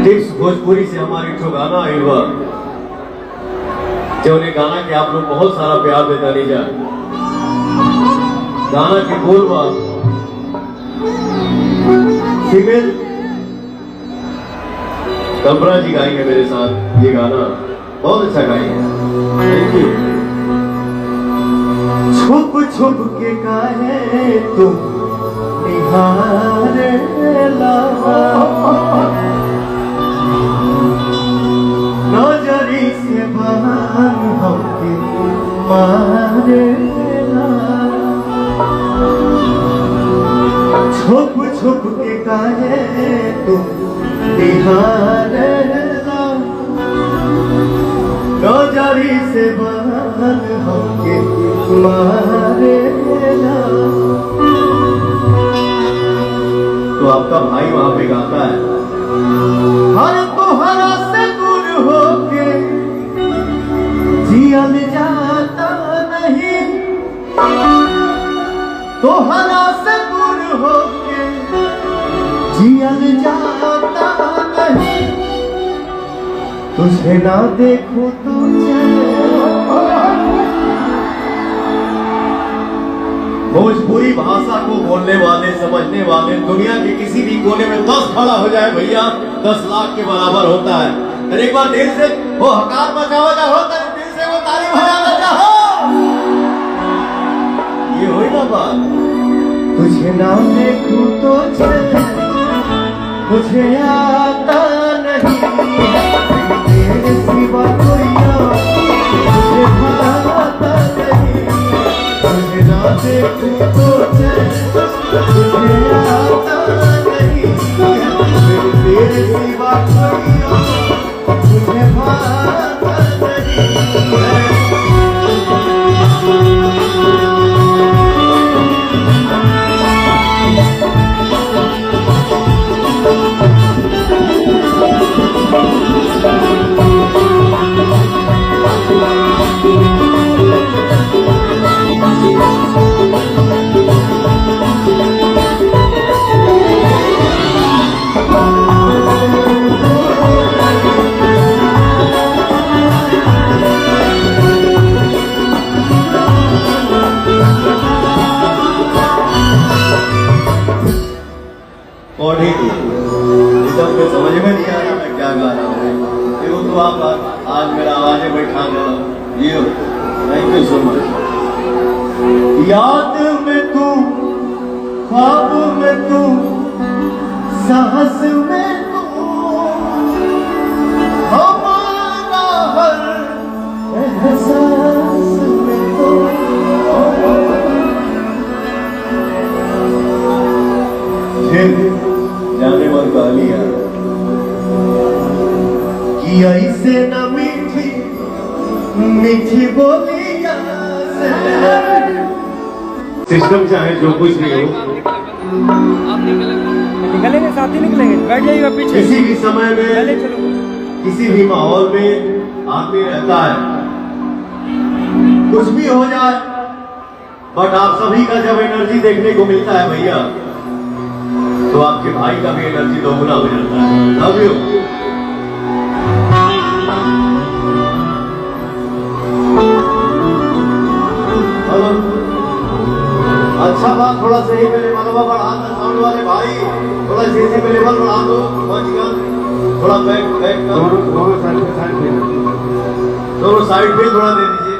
Tips Bhojpuri से हमारी ठो गाना आइल बा जो ने गाना के आप लोग बहुत सारा प्यार देता नहीं जा। गाना के बोल बा फीमेल कमरा जी गाएंगे मेरे साथ ये गाना, बहुत अच्छा गाएंगे। Thank you. छुप छुप के काहे तुम निहारे लावा, नजरी से बहन होके मारे लावा, छुप छुप के काहे तुम निहारे लावा, नजरी से बहन होके मारे लावा। तो आपका भाई वहां पे गाता है, हर तोहरा से दूर होके जियल जाता नहीं, तोहरा से दूर होके जियल जाता नहीं, तुझे ना देखो तो भोजपुरी भाषा को बोलने वाले समझने वाले दुनिया के किसी भी कोने में 10 खड़ा हो जाए भैया 10 लाख के बराबर होता है। तो एक बार दिल से वो हकार मचावा जा हो, दिल से वो तारीफ बजाना चाहो, ये हो ना बात। तुझे ना देखूं तो मुझे आता नहीं, तेरे सिवा कोई मुझे भाता नहीं, तुझे ना देखूं तो मुझे आता नहीं, तेरे सिवा कोई मुझे भाता नहीं। समझ में नहीं आ रहा मैं क्या गा रहा हूँ, देखो तो आप आज मेरा आवाज़ें बैठा दो ये। Thank you so much. याद में तू, ख्वाब में तू, साहस में तू, हमारा हर एहसास में तू, जाने मन गालियां कि ऐसे न मीठी मीठी बोलियां से, सिस्टम चाहे जो कुछ भी हो, आप निकलेंगे साथ ही निकलेंगे, बैठ जाइएगा पीछे। किसी भी समय में किसी भी माहौल में आदमी रहता है, कुछ भी हो जाए, बट आप सभी का जब एनर्जी देखने को मिलता है भैया तो आपके भाई का भी एनर्जी दोगुना हो जाता है। Love you. अच्छा बात, थोड़ा सही पे लेवल बढ़ा दो, साउंड वाले भाई थोड़ा सीसी पे लेवल बढ़ा दो, थोड़ा बैक बैक दोनों साइड पे थोड़ा दे दीजिए।